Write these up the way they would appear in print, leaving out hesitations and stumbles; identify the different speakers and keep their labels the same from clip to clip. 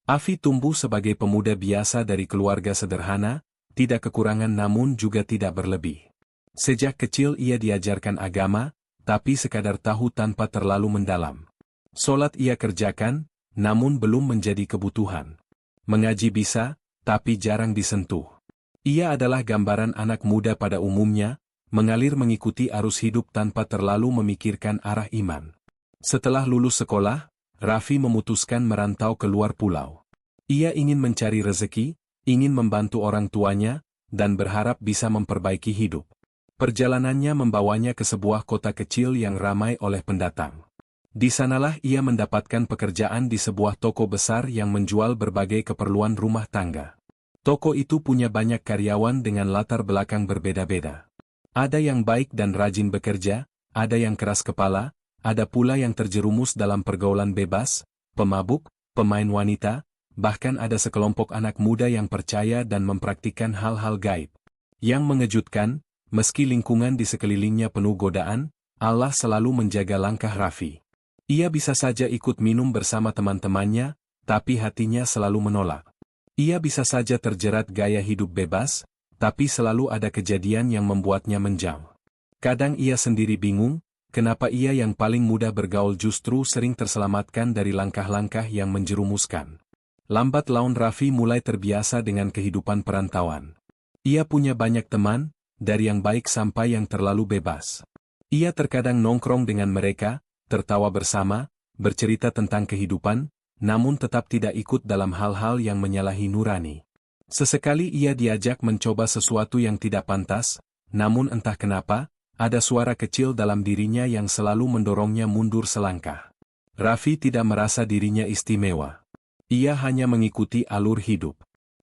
Speaker 1: Afi tumbuh sebagai pemuda biasa dari keluarga sederhana, tidak kekurangan namun juga tidak berlebih. Sejak kecil ia diajarkan agama, tapi sekadar tahu tanpa terlalu mendalam. Solat ia kerjakan, namun belum menjadi kebutuhan. Mengaji bisa, tapi jarang disentuh. Ia adalah gambaran anak muda pada umumnya, mengalir mengikuti arus hidup tanpa terlalu memikirkan arah iman. Setelah lulus sekolah, Raffi memutuskan merantau ke luar pulau. Ia ingin mencari rezeki, ingin membantu orang tuanya, dan berharap bisa memperbaiki hidup. Perjalanannya membawanya ke sebuah kota kecil yang ramai oleh pendatang. Di sanalah ia mendapatkan pekerjaan di sebuah toko besar yang menjual berbagai keperluan rumah tangga. Toko itu punya banyak karyawan dengan latar belakang berbeda-beda. Ada yang baik dan rajin bekerja, ada yang keras kepala, ada pula yang terjerumus dalam pergaulan bebas, pemabuk, pemain wanita, bahkan ada sekelompok anak muda yang percaya dan mempraktikkan hal-hal gaib. Yang mengejutkan, meski lingkungan di sekelilingnya penuh godaan, Allah selalu menjaga langkah Raffi. Ia bisa saja ikut minum bersama teman-temannya, tapi hatinya selalu menolak. Ia bisa saja terjerat gaya hidup bebas, tapi selalu ada kejadian yang membuatnya menjauh. Kadang ia sendiri bingung, kenapa ia yang paling mudah bergaul justru sering terselamatkan dari langkah-langkah yang menjerumuskan. Lambat laun Raffi mulai terbiasa dengan kehidupan perantauan. Ia punya banyak teman, dari yang baik sampai yang terlalu bebas. Ia terkadang nongkrong dengan mereka, tertawa bersama, bercerita tentang kehidupan, namun tetap tidak ikut dalam hal-hal yang menyalahi nurani. Sesekali ia diajak mencoba sesuatu yang tidak pantas, namun entah kenapa, ada suara kecil dalam dirinya yang selalu mendorongnya mundur selangkah. Raffi tidak merasa dirinya istimewa. Ia hanya mengikuti alur hidup.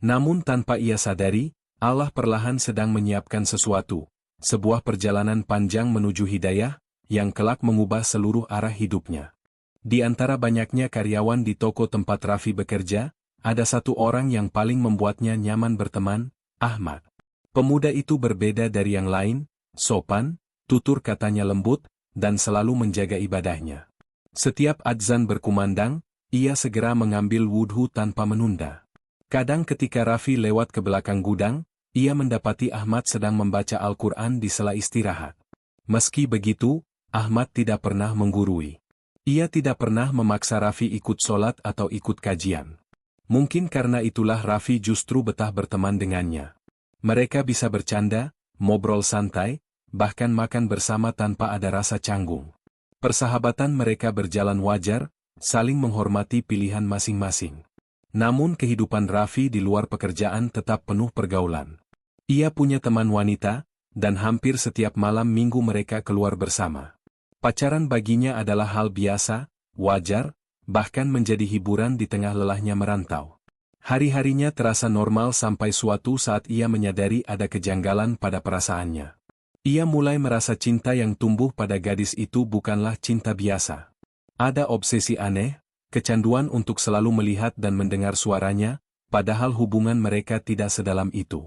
Speaker 1: Namun tanpa ia sadari, Allah perlahan sedang menyiapkan sesuatu, sebuah perjalanan panjang menuju hidayah, yang kelak mengubah seluruh arah hidupnya. Di antara banyaknya karyawan di toko tempat Raffi bekerja, ada satu orang yang paling membuatnya nyaman berteman, Ahmad. Pemuda itu berbeda dari yang lain, sopan, tutur katanya lembut, dan selalu menjaga ibadahnya. Setiap adzan berkumandang, ia segera mengambil wudhu tanpa menunda. Kadang ketika Raffi lewat ke belakang gudang, ia mendapati Ahmad sedang membaca Al-Quran di sela istirahat. Meski begitu, Ahmad tidak pernah menggurui. Ia tidak pernah memaksa Raffi ikut sholat atau ikut kajian. Mungkin karena itulah Raffi justru betah berteman dengannya. Mereka bisa bercanda, ngobrol santai, bahkan makan bersama tanpa ada rasa canggung. Persahabatan mereka berjalan wajar, saling menghormati pilihan masing-masing. Namun kehidupan Raffi di luar pekerjaan tetap penuh pergaulan. Ia punya teman wanita, dan hampir setiap malam minggu mereka keluar bersama. Pacaran baginya adalah hal biasa, wajar, bahkan menjadi hiburan di tengah lelahnya merantau. Hari-harinya terasa normal sampai suatu saat ia menyadari ada kejanggalan pada perasaannya. Ia mulai merasa cinta yang tumbuh pada gadis itu bukanlah cinta biasa. Ada obsesi aneh, kecanduan untuk selalu melihat dan mendengar suaranya, padahal hubungan mereka tidak sedalam itu.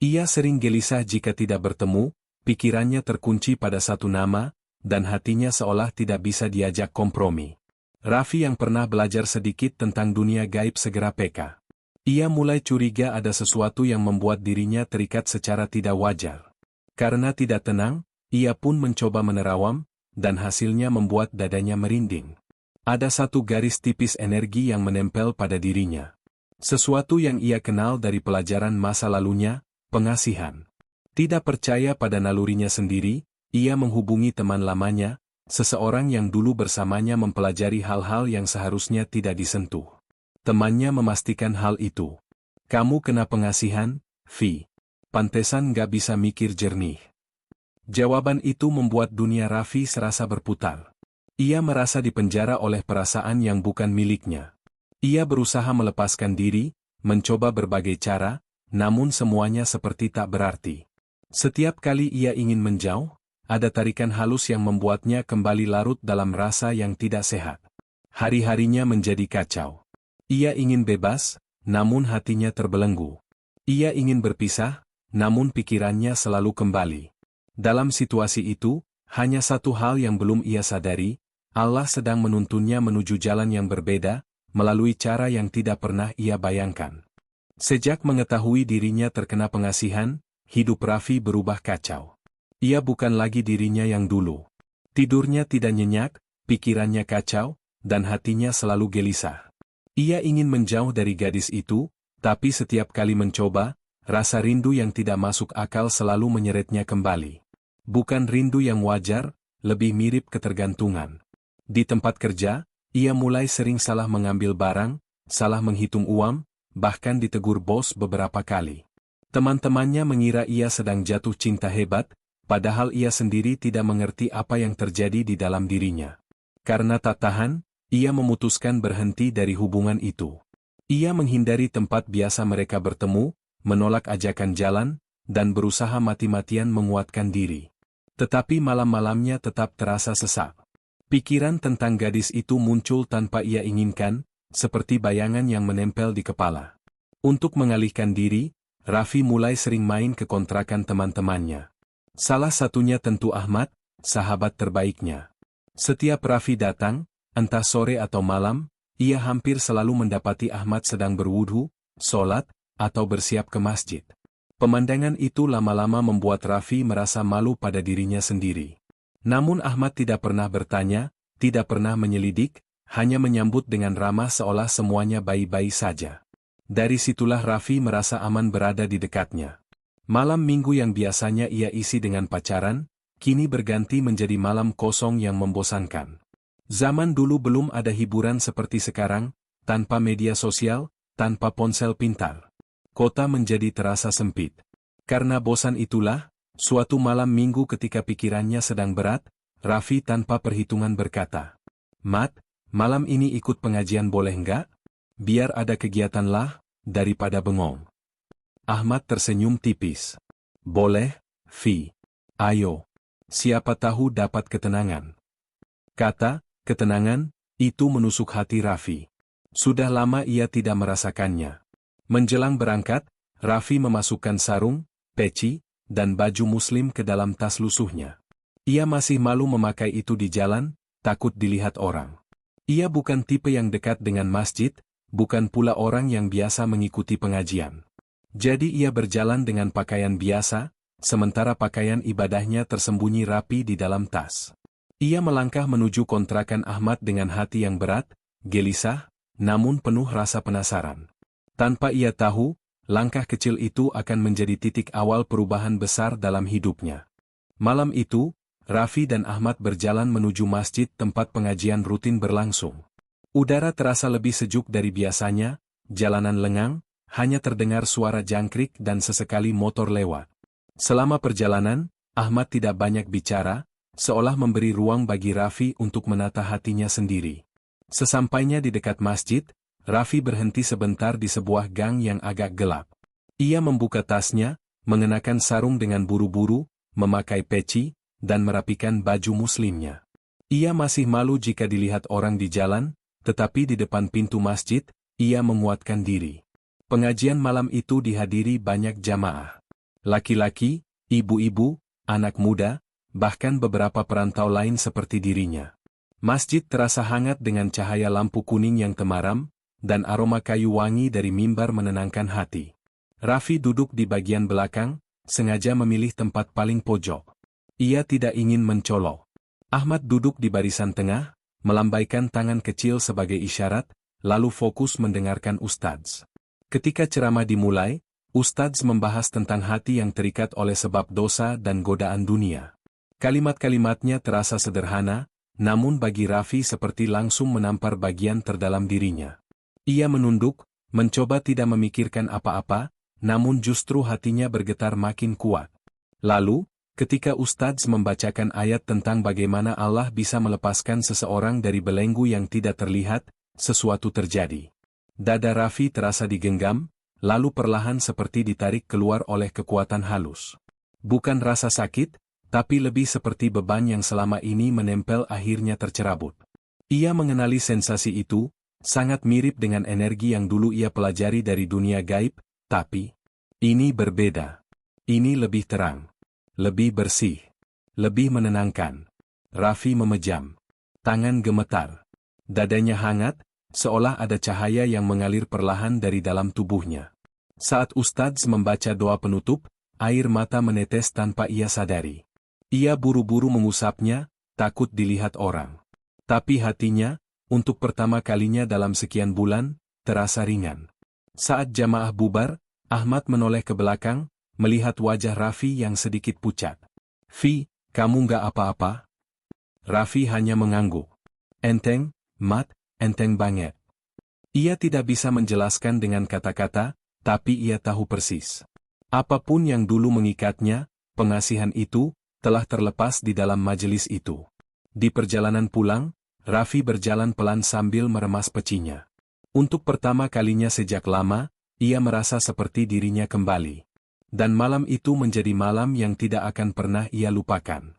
Speaker 1: Ia sering gelisah jika tidak bertemu, pikirannya terkunci pada satu nama, dan hatinya seolah tidak bisa diajak kompromi. Raffi yang pernah belajar sedikit tentang dunia gaib segera peka. Ia mulai curiga ada sesuatu yang membuat dirinya terikat secara tidak wajar. Karena tidak tenang, ia pun mencoba menerawang, dan hasilnya membuat dadanya merinding. Ada satu garis tipis energi yang menempel pada dirinya. Sesuatu yang ia kenal dari pelajaran masa lalunya, pengasihan. Tidak percaya pada nalurinya sendiri, ia menghubungi teman lamanya, seseorang yang dulu bersamanya mempelajari hal-hal yang seharusnya tidak disentuh. Temannya memastikan hal itu. Kamu kena pengasihan, Vi. Pantesan gak bisa mikir jernih. Jawaban itu membuat dunia Raffi serasa berputar. Ia merasa dipenjara oleh perasaan yang bukan miliknya. Ia berusaha melepaskan diri, mencoba berbagai cara, namun semuanya seperti tak berarti. Setiap kali ia ingin menjauh, ada tarikan halus yang membuatnya kembali larut dalam rasa yang tidak sehat. Hari-harinya menjadi kacau. Ia ingin bebas, namun hatinya terbelenggu. Ia ingin berpisah, namun pikirannya selalu kembali. Dalam situasi itu, hanya satu hal yang belum ia sadari, Allah sedang menuntunnya menuju jalan yang berbeda, melalui cara yang tidak pernah ia bayangkan. Sejak mengetahui dirinya terkena pengasihan, hidup Raffi berubah kacau. Ia bukan lagi dirinya yang dulu. Tidurnya tidak nyenyak, pikirannya kacau, dan hatinya selalu gelisah. Ia ingin menjauh dari gadis itu, tapi setiap kali mencoba, rasa rindu yang tidak masuk akal selalu menyeretnya kembali. Bukan rindu yang wajar, lebih mirip ketergantungan. Di tempat kerja, ia mulai sering salah mengambil barang, salah menghitung uang, bahkan ditegur bos beberapa kali. Teman-temannya mengira ia sedang jatuh cinta hebat, padahal ia sendiri tidak mengerti apa yang terjadi di dalam dirinya. Karena tak tahan, ia memutuskan berhenti dari hubungan itu. Ia menghindari tempat biasa mereka bertemu, menolak ajakan jalan, dan berusaha mati-matian menguatkan diri. Tetapi malam-malamnya tetap terasa sesak. Pikiran tentang gadis itu muncul tanpa ia inginkan, seperti bayangan yang menempel di kepala. Untuk mengalihkan diri, Raffi mulai sering main ke kontrakan teman-temannya. Salah satunya tentu Ahmad, sahabat terbaiknya. Setiap Raffi datang, entah sore atau malam, ia hampir selalu mendapati Ahmad sedang berwudhu, sholat, atau bersiap ke masjid. Pemandangan itu lama-lama membuat Raffi merasa malu pada dirinya sendiri. Namun Ahmad tidak pernah bertanya, tidak pernah menyelidik, hanya menyambut dengan ramah seolah semuanya baik-baik saja. Dari situlah Raffi merasa aman berada di dekatnya. Malam minggu yang biasanya ia isi dengan pacaran, kini berganti menjadi malam kosong yang membosankan. Zaman dulu belum ada hiburan seperti sekarang, tanpa media sosial, tanpa ponsel pintar. Kota menjadi terasa sempit. Karena bosan itulah, suatu malam minggu ketika pikirannya sedang berat, Raffi tanpa perhitungan berkata, "Mat, malam ini ikut pengajian boleh enggak? Biar ada kegiatan lah, daripada bengong." Ahmad tersenyum tipis. "Boleh, Vi. Ayo. Siapa tahu dapat ketenangan." Kata, ketenangan, itu menusuk hati Raffi. Sudah lama ia tidak merasakannya. Menjelang berangkat, Raffi memasukkan sarung, peci, dan baju muslim ke dalam tas lusuhnya. Ia masih malu memakai itu di jalan, takut dilihat orang. Ia bukan tipe yang dekat dengan masjid, bukan pula orang yang biasa mengikuti pengajian. Jadi ia berjalan dengan pakaian biasa, sementara pakaian ibadahnya tersembunyi rapi di dalam tas. Ia melangkah menuju kontrakan Ahmad dengan hati yang berat, gelisah, namun penuh rasa penasaran. Tanpa ia tahu, langkah kecil itu akan menjadi titik awal perubahan besar dalam hidupnya. Malam itu, Raffi dan Ahmad berjalan menuju masjid tempat pengajian rutin berlangsung. Udara terasa lebih sejuk dari biasanya, jalanan lengang, hanya terdengar suara jangkrik dan sesekali motor lewat. Selama perjalanan, Ahmad tidak banyak bicara, seolah memberi ruang bagi Raffi untuk menata hatinya sendiri. Sesampainya di dekat masjid, Raffi berhenti sebentar di sebuah gang yang agak gelap. Ia membuka tasnya, mengenakan sarung dengan buru-buru, memakai peci, dan merapikan baju muslimnya. Ia masih malu jika dilihat orang di jalan, tetapi di depan pintu masjid, ia menguatkan diri. Pengajian malam itu dihadiri banyak jamaah. Laki-laki, ibu-ibu, anak muda, bahkan beberapa perantau lain seperti dirinya. Masjid terasa hangat dengan cahaya lampu kuning yang temaram, dan aroma kayu wangi dari mimbar menenangkan hati. Raffi duduk di bagian belakang, sengaja memilih tempat paling pojok. Ia tidak ingin mencolok. Ahmad duduk di barisan tengah, melambaikan tangan kecil sebagai isyarat, lalu fokus mendengarkan Ustadz. Ketika ceramah dimulai, Ustadz membahas tentang hati yang terikat oleh sebab dosa dan godaan dunia. Kalimat-kalimatnya terasa sederhana, namun bagi Raffi seperti langsung menampar bagian terdalam dirinya. Ia menunduk, mencoba tidak memikirkan apa-apa, namun justru hatinya bergetar makin kuat. Lalu, ketika Ustadz membacakan ayat tentang bagaimana Allah bisa melepaskan seseorang dari belenggu yang tidak terlihat, sesuatu terjadi. Dada Raffi terasa digenggam, lalu perlahan seperti ditarik keluar oleh kekuatan halus. Bukan rasa sakit, tapi lebih seperti beban yang selama ini menempel akhirnya tercerabut. Ia mengenali sensasi itu, sangat mirip dengan energi yang dulu ia pelajari dari dunia gaib, tapi ini berbeda. Ini lebih terang. Lebih bersih. Lebih menenangkan. Raffi memejam. Tangan gemetar. Dadanya hangat, seolah ada cahaya yang mengalir perlahan dari dalam tubuhnya. Saat Ustadz membaca doa penutup, air mata menetes tanpa ia sadari. Ia buru-buru mengusapnya, takut dilihat orang. Tapi hatinya, untuk pertama kalinya dalam sekian bulan, terasa ringan. Saat jamaah bubar, Ahmad menoleh ke belakang, melihat wajah Raffi yang sedikit pucat. "Fi, kamu nggak apa-apa?" Raffi hanya mengangguk. "Enteng, Mat, enteng banget." Ia tidak bisa menjelaskan dengan kata-kata, tapi ia tahu persis. Apapun yang dulu mengikatnya, pengasihan itu, telah terlepas di dalam majelis itu. Di perjalanan pulang, Raffi berjalan pelan sambil meremas pecinya. Untuk pertama kalinya sejak lama, ia merasa seperti dirinya kembali. Dan malam itu menjadi malam yang tidak akan pernah ia lupakan.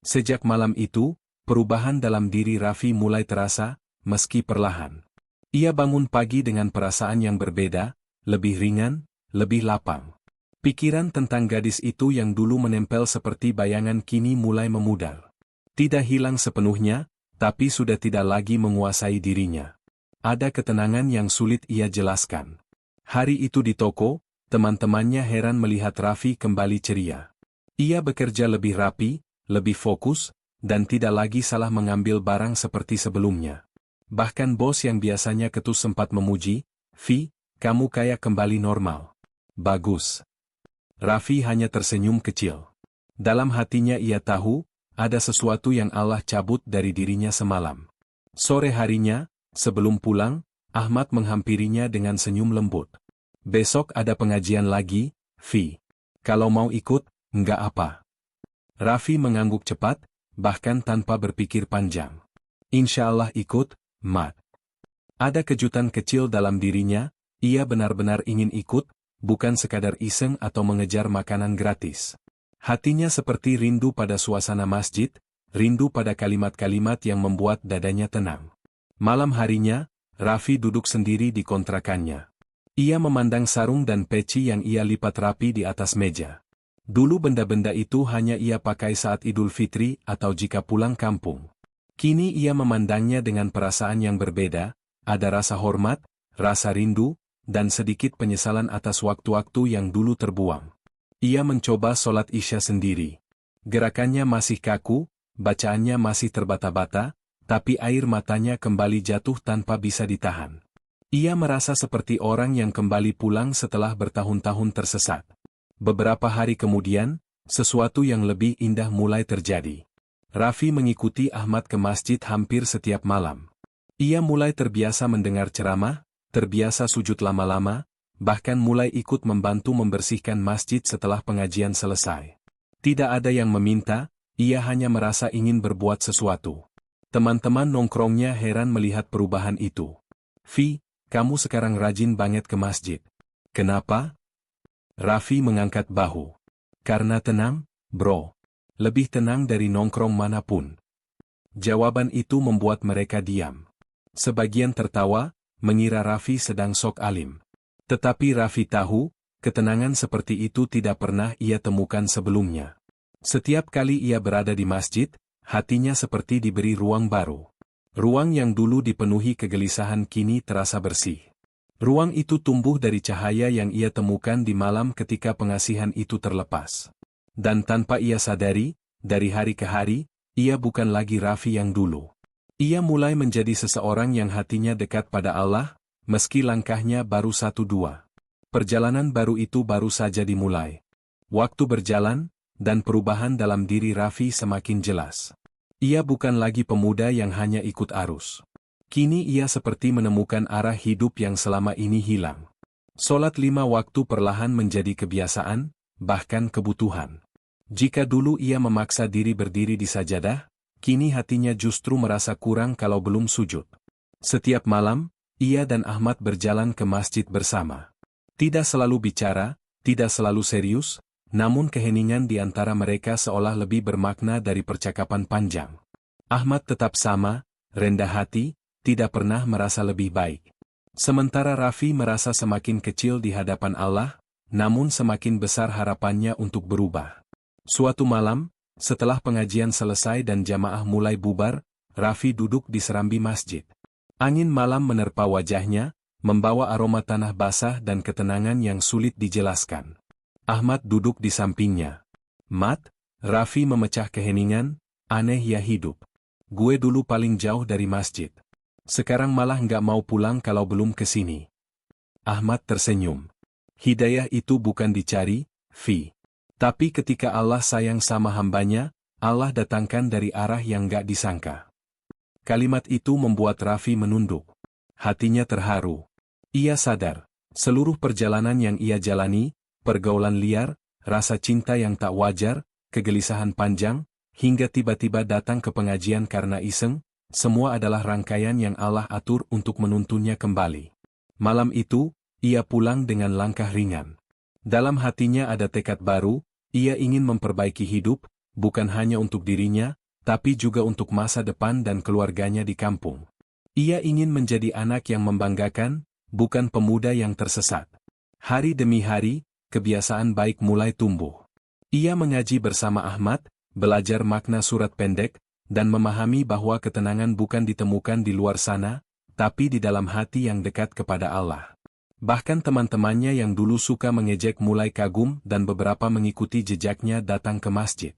Speaker 1: Sejak malam itu, perubahan dalam diri Raffi mulai terasa, meski perlahan. Ia bangun pagi dengan perasaan yang berbeda, lebih ringan, lebih lapang. Pikiran tentang gadis itu yang dulu menempel seperti bayangan kini mulai memudar. Tidak hilang sepenuhnya, tapi sudah tidak lagi menguasai dirinya. Ada ketenangan yang sulit ia jelaskan. Hari itu di toko, teman-temannya heran melihat Raffi kembali ceria. Ia bekerja lebih rapi, lebih fokus, dan tidak lagi salah mengambil barang seperti sebelumnya. Bahkan bos yang biasanya ketus sempat memuji, "Fi, kamu kayak kembali normal. Bagus." Raffi hanya tersenyum kecil. Dalam hatinya ia tahu, ada sesuatu yang Allah cabut dari dirinya semalam. Sore harinya, sebelum pulang, Ahmad menghampirinya dengan senyum lembut. "Besok ada pengajian lagi, Fi. Kalau mau ikut, enggak apa." Raffi mengangguk cepat, bahkan tanpa berpikir panjang. "Insya Allah ikut, Mat." Ada kejutan kecil dalam dirinya, ia benar-benar ingin ikut, bukan sekadar iseng atau mengejar makanan gratis. Hatinya seperti rindu pada suasana masjid, rindu pada kalimat-kalimat yang membuat dadanya tenang. Malam harinya, Raffi duduk sendiri di kontrakannya. Ia memandang sarung dan peci yang ia lipat rapi di atas meja. Dulu benda-benda itu hanya ia pakai saat Idul Fitri atau jika pulang kampung. Kini ia memandangnya dengan perasaan yang berbeda, ada rasa hormat, rasa rindu, dan sedikit penyesalan atas waktu-waktu yang dulu terbuang. Ia mencoba sholat Isya sendiri. Gerakannya masih kaku, bacaannya masih terbata-bata, tapi air matanya kembali jatuh tanpa bisa ditahan. Ia merasa seperti orang yang kembali pulang setelah bertahun-tahun tersesat. Beberapa hari kemudian, sesuatu yang lebih indah mulai terjadi. Raffi mengikuti Ahmad ke masjid hampir setiap malam. Ia mulai terbiasa mendengar ceramah, terbiasa sujud lama-lama, bahkan mulai ikut membantu membersihkan masjid setelah pengajian selesai. Tidak ada yang meminta, ia hanya merasa ingin berbuat sesuatu. Teman-teman nongkrongnya heran melihat perubahan itu. "Fi, kamu sekarang rajin banget ke masjid. Kenapa?" Raffi mengangkat bahu. "Karena tenang, bro. Lebih tenang dari nongkrong manapun." Jawaban itu membuat mereka diam. Sebagian tertawa, mengira Raffi sedang sok alim. Tetapi Raffi tahu, ketenangan seperti itu tidak pernah ia temukan sebelumnya. Setiap kali ia berada di masjid, hatinya seperti diberi ruang baru. Ruang yang dulu dipenuhi kegelisahan kini terasa bersih. Ruang itu tumbuh dari cahaya yang ia temukan di malam ketika pengasihan itu terlepas. Dan tanpa ia sadari, dari hari ke hari, ia bukan lagi Raffi yang dulu. Ia mulai menjadi seseorang yang hatinya dekat pada Allah, meski langkahnya baru 1-2. Perjalanan baru itu baru saja dimulai. Waktu berjalan, dan perubahan dalam diri Raffi semakin jelas. Ia bukan lagi pemuda yang hanya ikut arus. Kini ia seperti menemukan arah hidup yang selama ini hilang. Sholat 5 waktu perlahan menjadi kebiasaan, bahkan kebutuhan. Jika dulu ia memaksa diri berdiri di sajadah, kini hatinya justru merasa kurang kalau belum sujud. Setiap malam, ia dan Ahmad berjalan ke masjid bersama. Tidak selalu bicara, tidak selalu serius, namun keheningan di antara mereka seolah lebih bermakna dari percakapan panjang. Ahmad tetap sama, rendah hati, tidak pernah merasa lebih baik. Sementara Raffi merasa semakin kecil di hadapan Allah, namun semakin besar harapannya untuk berubah. Suatu malam, setelah pengajian selesai dan jamaah mulai bubar, Raffi duduk di serambi masjid. Angin malam menerpa wajahnya, membawa aroma tanah basah dan ketenangan yang sulit dijelaskan. Ahmad duduk di sampingnya. "Mat," Raffi memecah keheningan, "aneh ya hidup. Gue dulu paling jauh dari masjid. Sekarang malah nggak mau pulang kalau belum ke sini." Ahmad tersenyum. "Hidayah itu bukan dicari, Fi. Tapi ketika Allah sayang sama hambanya, Allah datangkan dari arah yang nggak disangka." Kalimat itu membuat Raffi menunduk. Hatinya terharu. Ia sadar, seluruh perjalanan yang ia jalani, pergaulan liar, rasa cinta yang tak wajar, kegelisahan panjang, hingga tiba-tiba datang ke pengajian karena iseng, semua adalah rangkaian yang Allah atur untuk menuntunnya kembali. Malam itu, ia pulang dengan langkah ringan. Dalam hatinya ada tekad baru, ia ingin memperbaiki hidup, bukan hanya untuk dirinya, tapi juga untuk masa depan dan keluarganya di kampung. Ia ingin menjadi anak yang membanggakan, bukan pemuda yang tersesat. Hari demi hari, kebiasaan baik mulai tumbuh. Ia mengaji bersama Ahmad, belajar makna surat pendek, dan memahami bahwa ketenangan bukan ditemukan di luar sana, tapi di dalam hati yang dekat kepada Allah. Bahkan teman-temannya yang dulu suka mengejek mulai kagum dan beberapa mengikuti jejaknya datang ke masjid.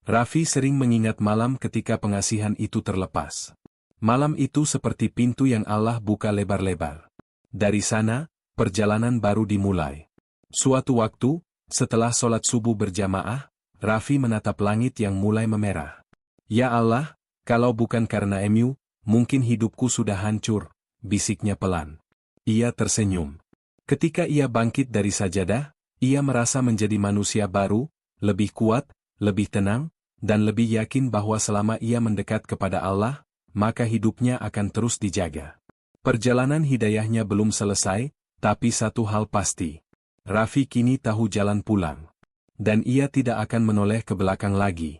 Speaker 1: Raffi sering mengingat malam ketika pengasihan itu terlepas. Malam itu seperti pintu yang Allah buka lebar-lebar. Dari sana, perjalanan baru dimulai. Suatu waktu, setelah sholat subuh berjamaah, Raffi menatap langit yang mulai memerah. "Ya Allah, kalau bukan karena MU, mungkin hidupku sudah hancur," bisiknya pelan. Ia tersenyum. Ketika ia bangkit dari sajadah, ia merasa menjadi manusia baru, lebih kuat, lebih tenang, dan lebih yakin bahwa selama ia mendekat kepada Allah, maka hidupnya akan terus dijaga. Perjalanan hidayahnya belum selesai, tapi satu hal pasti. Raffi kini tahu jalan pulang. Dan ia tidak akan menoleh ke belakang lagi.